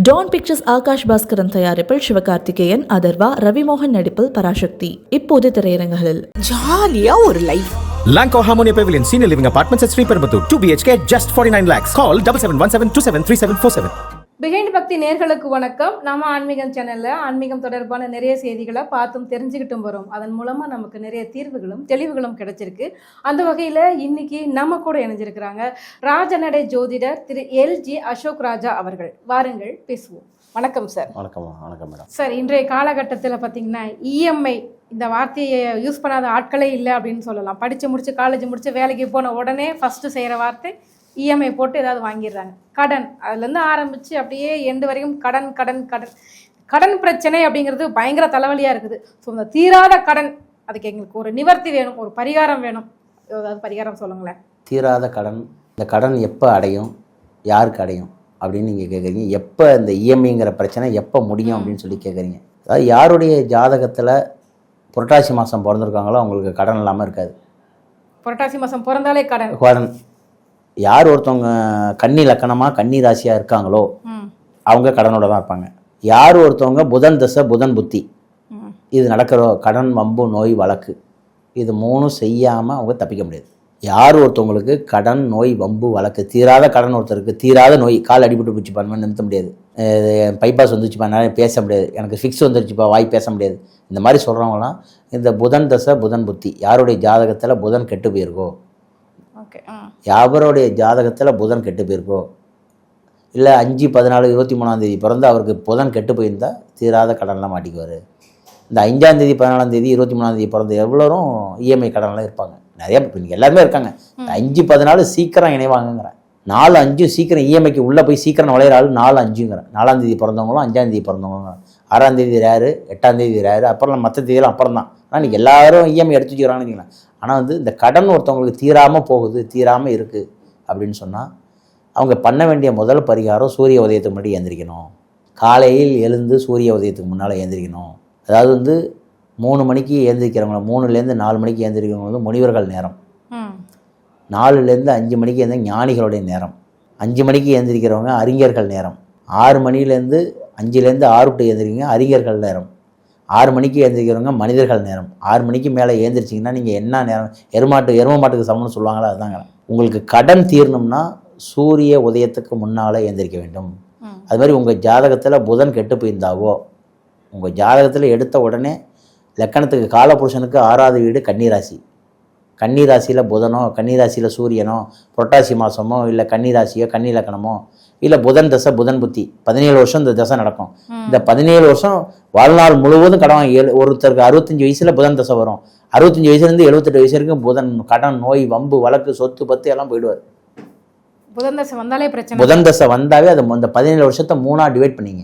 Don pictures Akash Bhaskaran தயாரிப்பில் சிவகார்த்திகேயன், அதர்வா, ரவிமோகன் நடிப்பில் பராசக்தி இப்போது திரையரங்குகளில். ஜாலியா ஒரு life. Lanco Harmonia Pavilion Senior Living Apartments at Sriperumbudur 2 BHK just 49 lakhs. Call 7717273747. Behind பக்தி நேர்களுக்கு வணக்கம். நம்ம ஆன்மீகம் சேனல்ல ஆன்மீகம் தொடர்பான நிறைய செய்திகளை பார்த்தும் தெரிஞ்சுக்கிட்டும் வரும். அதன் மூலமா நமக்கு நிறைய தீர்வுகளும் தெளிவுகளும் கிடைச்சிருக்கு. அந்த வகையில இன்னைக்கு நம்ம கூட இணைஞ்சிருக்கிறாங்க ராஜநடை ஜோதிடர் திரு எல்ஜி அசோக் ராஜா அவர்கள். வாருங்கள் பேசுவோம். வணக்கம் சார். வணக்கம் மேடம். சார், இன்றைய காலகட்டத்தில் பார்த்தீங்கன்னா இஎம்ஐ இந்த வார்த்தையை யூஸ் பண்ணாத ஆட்களே இல்லை அப்படின்னு சொல்லலாம். படித்து முடிச்சு காலேஜ் முடிச்சு வேலைக்கு போன உடனே ஃபஸ்ட்டு செய்கிற வார்த்தை இஎம்ஐ போட்டு ஏதாவது வாங்கிடுறாங்க. கடன், அதுலேருந்து ஆரம்பித்து அப்படியே எண்டு வரைக்கும் கடன் கடன் கடன் கடன் பிரச்சனை அப்படிங்கிறது பயங்கர தலைவலியாக இருக்குது. ஸோ இந்த தீராத கடன், அதுக்கு எங்களுக்கு ஒரு நிவர்த்தி வேணும், ஒரு பரிகாரம் வேணும். ஏதாவது பரிகாரம் சொல்லுங்களேன். தீராத கடன், இந்த கடன் எப்போ அடையும், யாருக்கு அடையும் அப்படின்னு நீங்கள் கேட்குறீங்க. எப்போ இந்த இஎம்ஐங்கிற பிரச்சனை எப்போ முடியும் அப்படின்னு சொல்லி கேட்குறீங்க. அதாவது யாருடைய ஜாதகத்தில் புரட்டாசி மாதம் பிறந்திருக்காங்களோ அவங்களுக்கு கடன் இல்லாமல் இருக்காது. புரட்டாசி மாதம் பிறந்தாலே கடன். யார் ஒருத்தவங்க கன்னி லக்கணமாக கன்னி ராசியாக இருக்காங்களோ அவங்க கடனோட தான் இருப்பாங்க. யார் ஒருத்தவங்க புதன் தசை புதன் புத்தி இது நடக்கிறோ, கடன் வம்பு நோய் வழக்கு இது மூணும் செய்யாமல் அவங்க தப்பிக்க முடியாது. யார் ஒருத்தவங்களுக்கு கடன் நோய் வம்பு வழக்கு, தீராத கடன் ஒருத்தருக்கு, தீராத நோய், கால் அடிபட்டு போச்சு பண்ணுவேன் நிறுத்த முடியாது, பைபாஸ் வந்துச்சுப்பா என்னால் பேச முடியாது, எனக்கு ஃபிக்ஸ் வந்துருச்சுப்பா வாய் பேச முடியாது, இந்த மாதிரி சொல்கிறவங்களாம் இந்த புதன் தசை புதன் புத்தி யாருடைய ஜாதகத்தில் புதன் கெட்டு போயிருக்கோ, யாவருடைய ஜாதகத்தில் புதன் கெட்டு போயிருக்கோ, இல்லை 5-14-23 பிறந்து அவருக்கு புதன் கெட்டு போயிருந்தால் தீராத கடன்லாம் மாட்டிக்குவார். இந்த 5 14 23 பிறந்த எவ்வளோரும் இஎம்ஐ கடன்லாம் இருப்பாங்க. நிறைய இப்போ எல்லாருமே இருக்காங்க. 5-14 சீக்கிரம் இணைவாங்கங்கிறேன். 4-5 சீக்கிரம் இஎம்ஐக்கு உள்ளே போய் சீக்கிரம் நுழையிற ஆள் 4-5ங்கிறேன். 4 பிறந்தவங்களும் 5 பிறந்தவங்களும் 6 ரேரு, 8 ரேரு, அப்புறம் மற்ற தேதியெல்லாம் அப்புறம் தான். ஆனால் இன்றைக்கி எல்லாரும் இஎம்ஐ எடுத்து வச்சுக்கிறாங்கன்னு நினைக்கிறேன். ஆனால் வந்து இந்த கடன் ஒருத்தவங்களுக்கு தீராமல் போகுது, தீராமல் இருக்குது அப்படின்னு சொன்னால் அவங்க பண்ண வேண்டிய முதல் பரிகாரம் சூரிய உதயத்துக்கு முன்னாடி எழுந்திரிக்கணும். காலையில் எழுந்து சூரிய உதயத்துக்கு முன்னால் எழுந்திரிக்கணும். அதாவது வந்து 3 மணிக்கு எழுந்திரிக்கிறவங்க, 3லேருந்து 4 மணிக்கு எழுந்திரிக்கிறவங்க வந்து முனிவர்கள் நேரம், 4லேருந்து 5 மணிக்கு எழுந்த ஞானிகளுடைய நேரம், 5 மணிக்கு எழுந்திரிக்கிறவங்க அறிஞர்கள் நேரம், 6 மணிலேருந்து 5லேருந்து 6 டு எழுந்திரிக்கிறவங்க அறிஞர்கள் நேரம், 6 மணிக்கு எழுந்திரிக்கிறவங்க மனிதர்கள் நேரம். 6 மணிக்கு மேலே எழுந்திரிச்சிங்கன்னா நீங்கள் என்ன நேரம், எரும மாட்டுக்கு சமம்னு சொல்லுவாங்களா, அதுதாங்க. உங்களுக்கு கடன் தீரணும்னா சூரிய உதயத்துக்கு முன்னால் எழுந்திரிக்க வேண்டும். அது மாதிரி உங்கள் ஜாதகத்தில் புதன் கெட்டு போயிருந்தாவோ, உங்கள் ஜாதகத்தில் எடுத்த உடனே லக்கணத்துக்கு காலபுருஷனுக்கு 6வது வீடு கன்னிராசி, கன்னிராசியில் புதனோ கன்னிராசியில் சூரியனோ புரட்டாசி மாதமோ இல்லை கன்னிராசியோ கன்னி லக்கணமோ இல்லை புதன் தசை புதன் புத்தி 17 வருஷம் இந்த தசை நடக்கும். இந்த 17 வருஷம் வாழ்நாள் முழுவதும் கடன். ஒருத்தருக்கு 65 வயசில் புதன் தசை வரும். 65 வயசுலேருந்து 78 வயசு வரைக்கும் புதன் கடன் நோய் வம்பு வழக்கு சொத்து பத்து எல்லாம் போயிடுவார். புதன் தசை வந்தாலே பிரச்சனை. புதன் தசை வந்தாவே அது அந்த 17 வருஷத்தை 3ஆக டிவைட் பண்ணிங்க.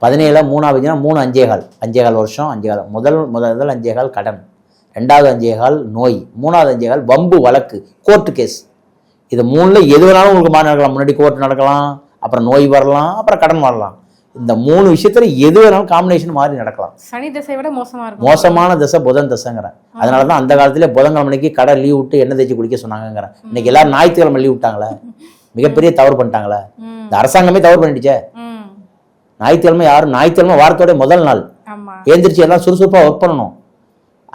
17 3 ஆகுதுன்னா 3 5.25 வருஷம். 5.25 முதல் 5.25 கடன், 2வது 5.25 நோய், 3வது 5.25 வம்பு வழக்கு கோர்ட்டு கேஸ். இது 3ல் எது வேணாலும் உங்களுக்கு மாறி நடக்கலாம். முன்னாடி கோர்ட் நடக்கலாம், அப்புறம் நோய் வரலாம், அப்புறம் கடன் வரலாம். இந்த 3 விஷயத்துல எது வேணாலும் காம்பினேஷன் மாறி நடக்கலாம். சனி தசை விட மோசமான தசை புதன் தசைங்கிறேன். அதனாலதான் அந்த காலத்திலே புதன்கிழமைக்கு கடை லீவ் விட்டு எண்ணெய் தேய்ச்சி குடிக்க சொன்னாங்கிறேன். இன்னைக்கு எல்லாரும் ஞாயிற்றுக்கிழமை லீவ் விட்டாங்களே, மிகப்பெரிய தவறு பண்ணிட்டாங்களே. இந்த அரசாங்கமே தவறு பண்ணிடுச்சே. ஞாயிற்றுக்கிழமை ஞாயிற்றுக்கிழமை வாரத்தோட முதல் நாள் ஏந்திரிச்சு எல்லாம் சுறுசுறுப்பாக ஒர்க் பண்ணணும்.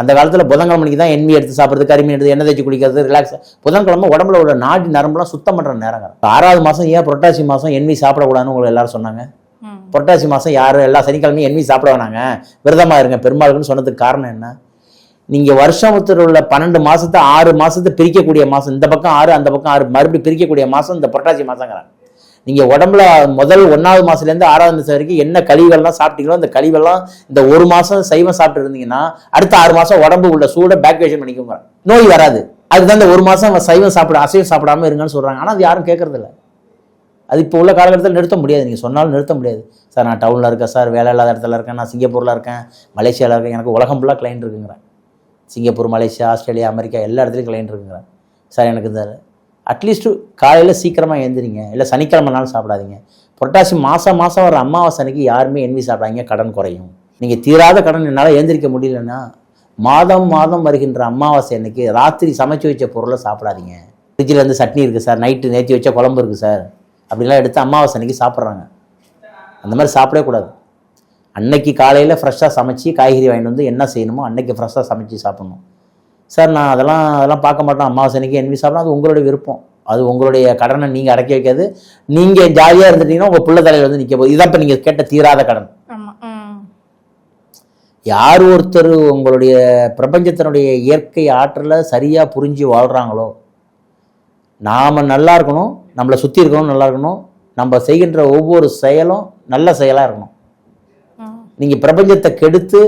அந்த காலத்தில் புதன்கிழமைக்கு தான் எண்ணெய் எடுத்து சாப்பிட்றது, கரிமீன் எடுத்து எண்ணெய் தேய்ச்சி குளிக்கிறது, ரிலாக்ஸ். புதன்கிழமை உடம்புல உள்ள நாடி நரம்புலாம் சுத்தம் பண்ணுற நேரங்க. 6வது மாதம் ஏன் புரட்டாசி மாதம் எண்ணெய் சாப்பிடக்கூடாதுன்னு உங்களுக்கு எல்லாரும் சொன்னாங்க. புரட்டாசி மாதம் யாரும் எல்லா சனிக்கிழமையும் எண்ணெய் சாப்பிட வேணாங்க, விரதமாக இருங்க பெருமாளுக்குன்னு சொன்னதுக்கு காரணம் என்ன? நீங்கள் வருஷத்தில் உள்ள 12 மாதத்தை 6 மாதத்தை பிரிக்கக்கூடிய மாதம், இந்த பக்கம் 6 அந்த பக்கம் 6 மறுபடியும் பிரிக்கக்கூடிய மாதம் இந்த புரட்டாசி மாதங்கிறாங்க. நீங்கள் உடம்புல முதல் 1வது மாதத்துலேருந்து 6வது மாதம் வரைக்கும் என்ன கழிவுகள்லாம் சாப்பிட்டீங்களோ அந்த கழிவெல்லாம் இந்த 1 மாதம் சைவம் சாப்பிட்டு இருந்தீங்கன்னா அடுத்த 6 மாதம் உடம்பு உள்ள சூட பேக்வேஷன் பண்ணிக்கோங்க, நோய் வராது. அதுதான் இந்த 1 மாதம் சைவம் அசைவம் சாப்பிடாம இருங்கன்னு சொல்கிறாங்க. ஆனால் அது யாரும் கேட்கறதில்ல. அது இப்போ உள்ள காலகட்டத்தில் நிறுத்த முடியாது. நீங்கள் சொன்னாலும் நிறுத்த முடியாது. சார் நான் டவுனில் இருக்கேன் சார், வேலை இல்லாத இடத்துல இருக்கேன், நான் சிங்கப்பூரில் இருக்கேன், மலேசியாவில் இருக்கேன், எனக்கு உலகம் ஃபுல்லாக கிளைண்ட் இருக்குங்கிறேன். சிங்கப்பூர், மலேசியா, ஆஸ்திரேலியா, அமெரிக்கா எல்லா இடத்துலையும் கிளைண்ட் இருக்குங்கிறேன். சார் எனக்கு இந்த அட்லீஸ்ட்டு காலையில் சீக்கிரமாக எழுந்திரிங்க, இல்லை சனிக்கிழமை நாள் சாப்பிடாதீங்க. புரட்டாசி மாதம் வர அமாவாசை அன்னைக்கு யாருமே எண்ணெய் சாப்பிடாதீங்க, கடன் குறையும். நீங்கள் தீராத கடன் என்னால் எழுந்திரிக்க முடியலன்னா மாதம் வருகின்ற அமாவாசை அன்னைக்கு ராத்திரி சமைச்சு வச்ச பொருளை சாப்பிடாதீங்க. ஃப்ரிட்ஜில் இருந்து சட்னி இருக்குது சார், நைட்டு நேற்று வச்ச குழம்பு இருக்குது சார் அப்படிலாம் எடுத்து அமாவாசை அன்னைக்கு சாப்பிட்றாங்க. அந்த மாதிரி சாப்பிடவே கூடாது. அன்னைக்கு காலையில் ஃப்ரெஷ்ஷாக சமைச்சு காய்கறி வாங்கிட்டு வந்து என்ன செய்யணுமோ அன்னைக்கு ஃப்ரெஷ்ஷாக சமைச்சு சாப்பிட்ணும். சார் நான் அதெல்லாம் பார்க்க மாட்டேன், அமாவாசை அன்னைக்கு என்வி சாப்பிட்றோம், அது உங்களுடைய விருப்பம், அது உங்களுடைய கடனை நீங்கள் அடக்கி வைக்காது. நீங்கள் ஜாலியாக இருந்துட்டீங்கன்னா உங்கள் பிள்ளை தலையில் வந்து நிற்க போகுது. இதான் இப்போ நீங்கள் கேட்ட தீராத கடன். யார் ஒருத்தர் உங்களுடைய பிரபஞ்சத்தினுடைய இயற்கை ஆற்றலை சரியாக புரிஞ்சு வாழ்கிறாங்களோ, நாம் நல்லா இருக்கணும், நம்மளை சுற்றி இருக்கணும் நல்லா இருக்கணும், நம்ம செய்கின்ற ஒவ்வொரு செயலும் நல்ல செயலாக இருக்கணும். நீங்கள் பிரபஞ்சத்தை கெடுத்து,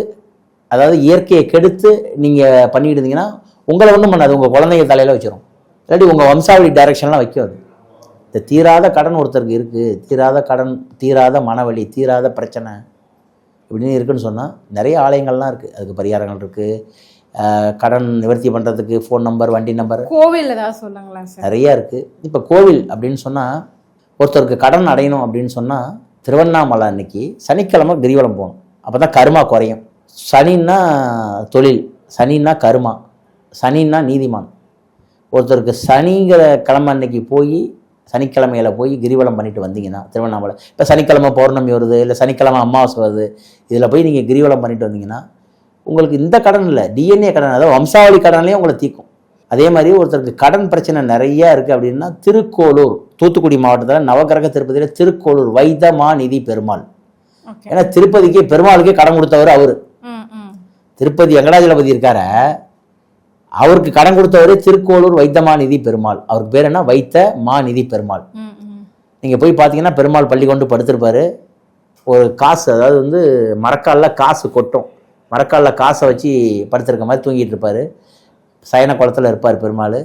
அதாவது இயற்கையை கெடுத்து நீங்கள் பண்ணிட்டு இருந்தீங்கன்னா உங்களை ஒன்றும் பண்ணாது, உங்கள் குழந்தைங்க தலையில் வச்சிடும், இல்லாட்டி உங்கள் வம்சாவளி டைரக்ஷன்லாம் வைக்காது. இந்த தீராத கடன் ஒருத்தருக்கு இருக்குது, தீராத கடன், தீராத மனவலி, தீராத பிரச்சனை இப்படின்னு இருக்குன்னு சொன்னால் நிறைய ஆலயங்கள்லாம் இருக்குது, அதுக்கு பரிகாரங்கள் இருக்குது. கடன் நிவர்த்தி பண்ணுறதுக்கு ஃபோன் நம்பர், வண்டி நம்பர், கோவில் ஏதாவது சொல்லுங்களேன் சார். நிறையா இருக்குது. இப்போ கோவில் அப்படின்னு சொன்னால் ஒருத்தருக்கு கடன் அடையணும் அப்படின்னு சொன்னால் திருவண்ணாமலை அன்னைக்கு சனிக்கிழமை கிரிவலம் போகணும். அப்போ தான் கருமா குறையும். சனின்னா தொழில், சனின்னா கருமா, சனின்னா நீதிமான். ஒருத்தருக்கு சனிங்கிற கிழமை அன்னைக்கு போய் சனிக்கிழமையில போய் கிரிவலம் பண்ணிட்டு வந்தீங்கன்னா திருவண்ணாமலை, இப்போ சனிக்கிழமை பௌர்ணமி வருது, இல்லை சனிக்கிழமை அமாவாசை வருது, இதில் போய் நீங்கள் கிரிவலம் பண்ணிட்டு வந்தீங்கன்னா உங்களுக்கு இந்த கடன் இல்லை, டிஎன்ஏ கடன், அதாவது வம்சாவளி கடன்லேயே உங்களை தீர்க்கும். அதே மாதிரி ஒருத்தருக்கு கடன் பிரச்சனை நிறையா இருக்குது அப்படின்னா திருக்கோளூர், தூத்துக்குடி மாவட்டத்தில் நவகிரக திருப்பதியில் திருக்கோளூர் வைத்தமாநிதி பெருமாள். ஏன்னா திருப்பதிக்கு பெருமாளுக்கே கடன் கொடுத்தவர் அவர். திருப்பதி வெங்கடாஜலபதி இருக்கார, அவருக்கு கடன் கொடுத்தவரே திருக்கோளூர் வைத்தமாநிதி பெருமாள். அவருக்கு பேர் என்ன? வைத்த மாநிதி பெருமாள். நீங்கள் போய் பார்த்தீங்கன்னா பெருமாள் பள்ளி கொண்டு படுத்திருப்பாரு. ஒரு காசு, அதாவது வந்து மரக்காலில் காசு கொட்டும், மரக்காலில் காசை வச்சு படுத்திருக்க மாதிரி தூங்கிட்டு இருப்பார். சயன குளத்தில் இருப்பார் பெருமாள்.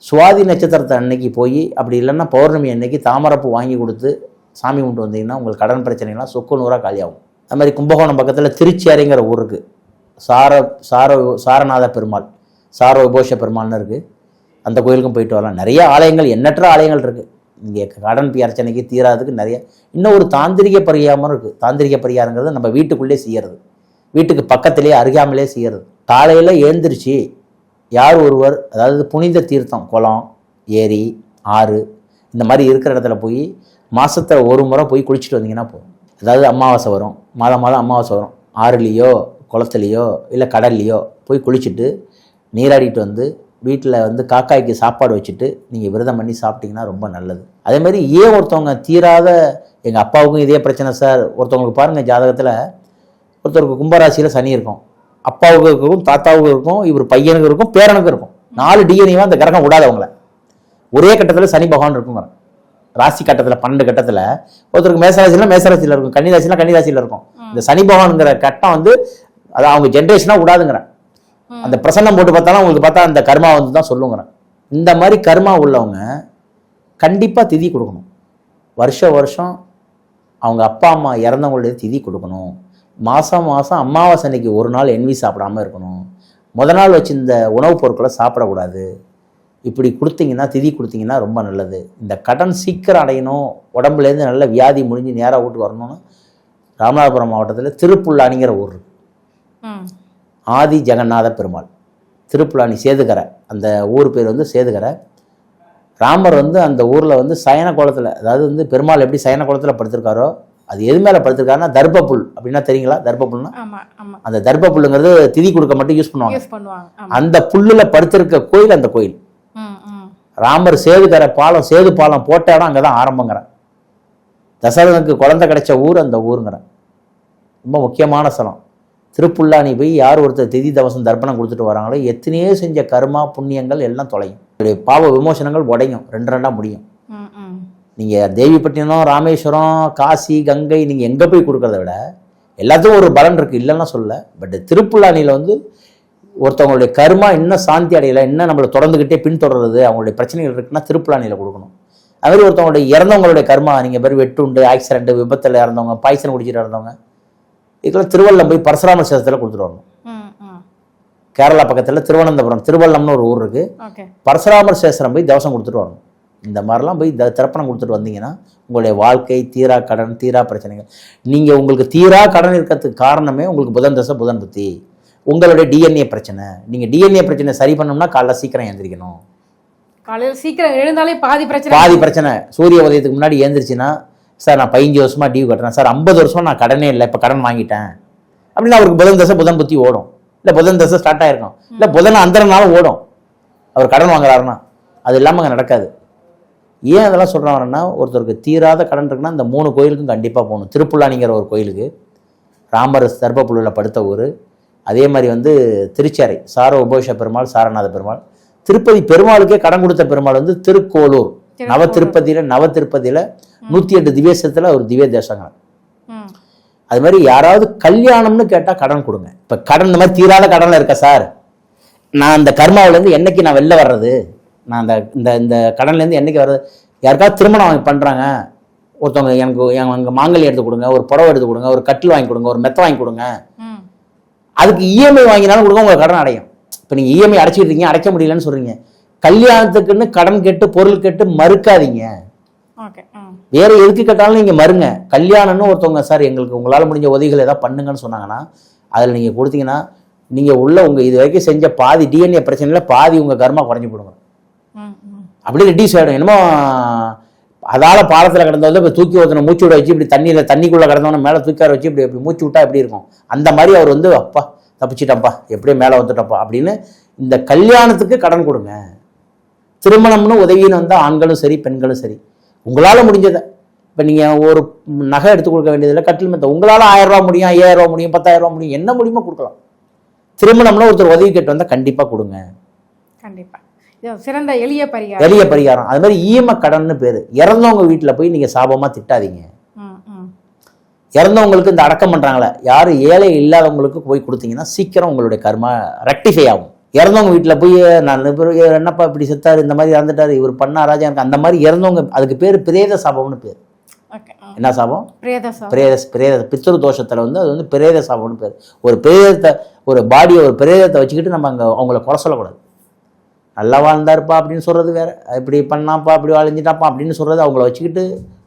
சுவாதி நட்சத்திரத்தை அன்னைக்கு போய், அப்படி இல்லைன்னா பௌர்ணமி அன்னைக்கு தாமரப்பூ வாங்கி கொடுத்து சாமி கும்பிட்டு வந்தீங்கன்னா உங்களுக்கு கடன் பிரச்சனைலாம் சொக்கு நூறாக காலியாகும். அது மாதிரி கும்பகோணம் பக்கத்தில் திருச்சேரிங்கிற ஊர் இருக்குது, சாரநாத பெருமாள், சார விபோஷ பெருமாள்னு இருக்குது. அந்த கோயிலுக்கும் போயிட்டு வரலாம். நிறைய ஆலயங்கள், எண்ணற்ற ஆலயங்கள் இருக்குது. இங்கே கடன் பிரச்சனைக்கு தீராதுக்கு நிறைய. இன்னும் ஒரு தாந்திரிக பரிகாரமும் இருக்குது. தாந்திரிக பரிகாரங்கிறது நம்ம வீட்டுக்குள்ளே செய்கிறது, வீட்டுக்கு பக்கத்திலே அருகாமலே செய்கிறது. காலையில் எழுந்திரிச்சு யார் ஒருவர், அதாவது புனித தீர்த்தம், குளம், ஏரி, ஆறு இந்த மாதிரி இருக்கிற இடத்துல போய் மாதத்தில் ஒரு முறை போய் குளிச்சுட்டு வந்தீங்கன்னா போதும். அதாவது அமாவாசை வரும், மாதம் அமாவாசை வரும், ஆறுலேயோ குளத்துலேயோ இல்லை கடல்லையோ போய் குளிச்சுட்டு நீராடிட்டு வந்து வீட்டில் வந்து காக்காய்க்கு சாப்பாடு வச்சுட்டு நீங்கள் விரதம் பண்ணி சாப்பிட்டிங்கன்னா ரொம்ப நல்லது. அதேமாதிரி ஏன் ஒருத்தவங்க தீராத, எங்கள் அப்பாவுக்கும் இதே பிரச்சனை சார், ஒருத்தவங்களுக்கு பாருங்கள் ஜாதகத்தில் ஒருத்தருக்கு கும்பராசியில் சனி இருக்கும், அப்பாவுக்கு இருக்கும், தாத்தாவுக்கு இருக்கும், இவர் பையனுக்கு இருக்கும், பேரனுக்கு இருக்கும். 4 டிஎன்ஏவா அந்த கிரகம் விடாதவங்கள ஒரே கட்டத்தில் சனி பகவான் இருக்குங்க. ராசி கட்டத்தில் 12 கட்டத்தில் ஒருத்தருக்கு மேசராசியில் இருக்கும், கன்னிராசியில் இருக்கும். இந்த சனி பகவான்ங்கிற கட்டம் வந்து அதை அவங்க ஜென்ரேஷனாக விடாதுங்கிறேன். அந்த பிரசன்னம் போட்டு பார்த்தாலும் உங்களுக்கு பார்த்தா அந்த கர்மா வந்து தான் சொல்லுங்கிறேன். இந்த மாதிரி கர்மா உள்ளவங்க கண்டிப்பாக திதி கொடுக்கணும். வருஷம் அவங்க அப்பா அம்மா இறந்தவங்களுடைய திதி கொடுக்கணும். மாதம் அமாவாசை அன்னைக்கு ஒரு நாள் என்வி சாப்பிடாமல் இருக்கணும். நாள் வச்சு இந்த உணவுப் பொருட்களை சாப்பிடக்கூடாது. இப்படி கொடுத்தீங்கன்னா, திதி கொடுத்தீங்கன்னா ரொம்ப நல்லது. இந்த கடன் சீக்கிரம் அடையணும், உடம்புலேருந்து நல்ல வியாதி முடிஞ்சு நேராக வீட்டுக்கு வரணும்னா ராமநாதபுரம் மாவட்டத்தில் திருப்புல்லானிங்கிற ஊர் இருக்கு. ஆதி ஜெகநாத பெருமாள், திருப்புல்லானி, சேதுக்கரை, அந்த ஊர் பேர் வந்து சேதுக்கரை. ராமர் வந்து அந்த ஊரில் வந்து சயன கோலத்தில், அதாவது வந்து பெருமாள் எப்படி சயன கோலத்தில் படுத்திருக்காரோ அது எது மேலே படுத்திருக்காருன்னா தர்ப்பப்புல். அப்படின்னா தெரியுங்களா தர்ப்பப்புல்னா? அந்த தர்ப்பப்புல்லுங்கிறது திதி கொடுக்க மட்டும் யூஸ் பண்ணுவாங்க. அந்த புல்லில் படுத்திருக்க கோயில் அந்த கோயில். ராமர் சேதுக்கரை பாலம், சேது பாலம் போட்ட இடம் அங்கே தான் ஆரம்பங்கிறேன். தசரதனுக்கு குழந்தை கிடைச்ச ஊர் அந்த ஊருங்கிறேன். ரொம்ப முக்கியமான ஸ்தலம். திருப்புல்லானி போய் யார் ஒருத்தர் திதி தவசம் தர்ப்பணம் கொடுத்துட்டு வராங்களோ எத்தனையோ செஞ்ச கர்மா புண்ணியங்கள் எல்லாம் தொலையும், பாவ விமோசனங்கள் உடையும், 2 முடியும். நீங்கள் தேவிப்பட்டினம், ராமேஸ்வரம், காசி, கங்கை நீங்கள் எங்கே போய் கொடுக்கறத விட எல்லாத்துக்கும் ஒரு பலன் இருக்குது, இல்லைன்னா சொல்ல. பட் திருப்புல்லானியில் வந்து ஒருத்தவங்களுடைய கர்மா இன்னும் சாந்தி அடையலை, இன்னும் நம்மளை தொடர்ந்துக்கிட்டே பின்தொடர்றது, அவங்களுடைய பிரச்சனைகள் இருக்குன்னா திருப்புல்லானியில் கொடுக்கணும். அதுமாதிரி ஒருத்தவங்களுடைய இறந்தவங்களுடைய கர்மா, நீங்கள் பேர் வெட்டுண்டு, ஆக்சிடென்ட், விபத்தில் இறந்தவங்க, பாய்சன் குடிச்சிட்டு இறந்தவங்க, இதுக்கெல்லாம் திருவள்ளம் போய் பரசுராம சேத்திரத்தில் கொடுத்துட்டு வரணும். கேரளா பக்கத்தில் திருவனந்தபுரம், திருவள்ளம்னு ஒரு ஊர் இருக்குது, பரசுராமர் சேஸ்திரம் போய் தவசம் கொடுத்துட்டு வரணும். இந்த மாதிரிலாம் போய் தர்ப்பணம் கொடுத்துட்டு வந்தீங்கன்னா உங்களுடைய வாழ்க்கை தீரா கடன், தீரா பிரச்சனைகள். நீங்கள் உங்களுக்கு தீரா கடன் இருக்கிறதுக்கு காரணமே உங்களுக்கு புதன் தசை, புதன் புத்தி, உங்களுடைய டிஎன்ஏ பிரச்சனை. நீங்கள் டிஎன்ஏ பிரச்சனை சரி பண்ணணும்னா காலைல சீக்கிரம் எழுந்திரிக்கணும். காலையில் சீக்கிரம் எழுந்தாலே பாதி பிரச்சனை. சூரிய உதயத்துக்கு முன்னாடி எழுந்திரிச்சின்னா சார் நான் 15 வருஷமா டியூ கட்டுறேன் சார், 50 வருஷமா நான் கடனே இல்லை, இப்போ கடன் வாங்கிட்டேன் அப்படின்னு அவருக்கு புதன் தசை புதன் புத்தி ஓடும். இல்லை புதன் தசை ஸ்டார்ட் ஆயிருக்கும், இல்லை புதன் அந்தரனாலும் ஓடும். அவர் கடன் வாங்குறாருன்னா அது இல்லாமல் அங்கே நடக்காது. ஏன் அதெல்லாம் சொல்கிறாங்கன்னா, ஒருத்தருக்கு தீராத கடன் இருக்குன்னா இந்த 3 கோயிலுக்கும் கண்டிப்பாக போகணும். திருப்புல்லானிங்கிற ஒரு கோயிலுக்கு, ராமர் தர்ப்பப்புள்ளில் படுத்த ஊர், அதே மாதிரி வந்து திருச்சேரை சார உபோஷ பெருமாள், சாரநாத பெருமாள், திருப்பதி பெருமாளுக்கே கடன் கொடுத்த பெருமாள் வந்து திருக்கோளூர். நவ திருப்பதியில் 108 திவ்யசத்தில் ஒரு திவ்ய தேசங்கள். அது மாதிரி யாராவது கல்யாணம்னு கேட்டால் கடன் கொடுங்க. இப்போ கடன் இந்த மாதிரி தீராத கடனில் இருக்கா சார், நான் அந்த கர்மாவிலேருந்து என்னைக்கு நான் வெளில வர்றது, நான் அந்த இந்த இந்த கடன்லேருந்து என்னைக்கு வர்றது. யாருக்காவது திருமணம் அவங்க பண்ணுறாங்க, ஒருத்தவங்க எனக்கு மாங்கல்யம் எடுத்து கொடுங்க, ஒரு புடவை எடுத்து கொடுங்க, ஒரு கட்டில் வாங்கி கொடுங்க, ஒரு மெத்தை வாங்கி கொடுங்க, அதுக்கு இஎம்ஐ வாங்கினாலும் கொடுங்க, உங்கள் கடன் அடையும். இப்போ நீங்கள் இஎம்ஐ அடைச்சிட்டு இருக்கீங்க, அடைக்க முடியலன்னு சொல்கிறீங்க, கல்யாணத்துக்குன்னு கடன் கேட்டு பொருள் கேட்டு மறுக்காதீங்க. வேற எதுக்கு கேட்டாலும் நீங்கள் மறுங்க. கல்யாணம்னு ஒருத்தவங்க சார் எங்களுக்கு உங்களால் முடிஞ்ச உதவிகள் ஏதாவது பண்ணுங்கன்னு சொன்னாங்கன்னா அதில் நீங்கள் கொடுத்தீங்கன்னா நீங்கள் உள்ள உங்கள் இது வரைக்கும் செஞ்ச பாதி டிஎன்ஏ பிரச்சனையில் பாதி உங்கள் கர்மா குறைஞ்சி போடுங்க. அப்படியே ரெடியூஸ் ஆகிடும். என்னமோ அதால் பாலத்தில் கிடந்தவங்க இப்போ தூக்கி ஊற்றின மூச்சு விட வச்சு இப்படி தண்ணிக்குள்ளே கிடந்தவன மேலே தூக்கார வச்சு இப்படி மூச்சு விட்டா எப்படி இருக்கும், அந்த மாதிரி அவர் வந்து அப்பா தப்பிச்சிட்டப்பா எப்படியே மேலே வந்துட்டப்பா அப்படின்னு இந்த கல்யாணத்துக்கு கடன் கொடுங்க. திருமணம்னு உதவின்னு வந்தால் ஆண்களும் சரி பெண்களும் சரி உங்களால் முடிஞ்சதை. இப்போ நீங்கள் ஒரு நகை எடுத்து கொடுக்க வேண்டியதில்லை, கட்டில் மெத்த உங்களால் 1000 ரூபா முடியும், 5000 ரூபா முடியும், 10,000 ரூபா முடியும், என்ன முடியுமோ கொடுக்கலாம். திருமணம்னா ஒருத்தர் உதவி கேட்டு வந்தால் கண்டிப்பாக கொடுங்க. கண்டிப்பாக இது சிறந்த எளிய பரிகாரம். அது மாதிரி ஈம கடன்னு பேர். இறந்தவங்க வீட்டில் போய் நீங்கள் சாபமாக திட்டாதீங்க. இறந்தவங்களுக்கு இந்த அடக்கம் பண்ணுறாங்களே, யார் ஏழை இல்லாதவங்களுக்கு போய் கொடுத்தீங்கன்னா சீக்கிரம் உங்களுடைய கர்மா ரெக்டிஃபை ஆகும். இறந்தவங்க வீட்டில் போய் நான் என்னப்பா இப்படி செத்தாரு, இந்த மாதிரி இறந்துட்டாரு, இவர் பண்ணா ராஜா எனக்கு, அந்த மாதிரி இறந்தவங்க அதுக்கு பேர் பிரேத சாபம்னு பேர். என்ன சாபம்? பிரேத பித்ரு தோஷத்தில் வந்து அது வந்து பிரேத சாபம்னு பேர். ஒரு பிரேதத்தை ஒரு பாடியை ஒரு பிரேதத்தை வச்சுக்கிட்டு நம்ம அங்கே அவங்கள குறை சொல்லக்கூடாது. நல்லா வாழ்ந்தாருப்பா அப்படின்னு சொல்கிறது வேற, இப்படி பண்ணாப்பா இப்படி வாழ்ந்துட்டாப்பா அப்படின்னு சொல்கிறது அவங்கள வச்சுக்கிட்டு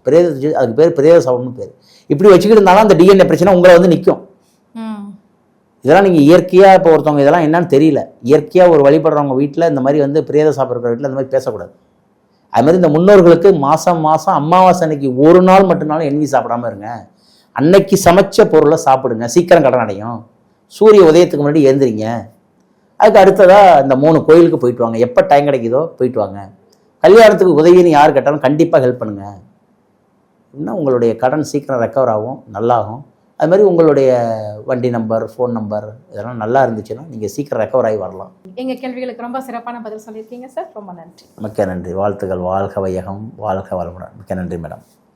பிரேத, அதுக்கு பேர் பிரேத சாபம்னு பேர். இப்படி வச்சுக்கிட்டு இருந்தாலும் அந்த டிஎன்ஏ பிரச்சனை உங்களை வந்து நிற்கும். இதெல்லாம் நீங்கள் இயற்கையாக இப்போ ஒருத்தவங்க இதெல்லாம் என்னன்னு தெரியல, இயற்கையாக ஒரு வழிபடுறவங்க வீட்டில் இந்த மாதிரி வந்து பிரேத சாப்பிட்ற வீட்டில் இந்த மாதிரி பேசக்கூடாது. அது மாதிரி இந்த முன்னோர்களுக்கு மாதம் அமாவாசை அன்னைக்கு ஒரு நாள் மட்டும்னாலும் எண்ணி சாப்பிடாம இருங்க. அன்னைக்கு சமைச்ச பொருளை சாப்பிடுங்க, சீக்கிரம் கடன் அடையும். சூரிய உதயத்துக்கு முன்னாடி எழுந்திரிங்க. அதுக்கு அடுத்ததாக இந்த 3 கோயிலுக்கு போயிட்டு வாங்க, எப்போ டைம் கிடைக்குதோ போயிட்டு வாங்க. கல்யாணத்துக்கு உதவின்னு யார் கேட்டாலும் கண்டிப்பாக ஹெல்ப் பண்ணுங்க. இன்னும் உங்களுடைய கடன் சீக்கிரம் ரெக்கவர் ஆகும், நல்லாகும். அது மாதிரி உங்களுடைய வண்டி நம்பர், ஃபோன் நம்பர் இதெல்லாம் நல்லா இருந்துச்சுன்னா நீங்கள் சீக்கிரம் ரெக்கவர் ஆகி வரலாம். எங்கள் கேள்விகளுக்கு ரொம்ப சிறப்பான பதில் சொல்லியிருக்கீங்க சார், ரொம்ப நன்றி. மிக்க நன்றி. வாழ்த்துக்கள். வாழ்க வையகம், வாழ்க வளமுடன். மிக்க நன்றி மேடம்.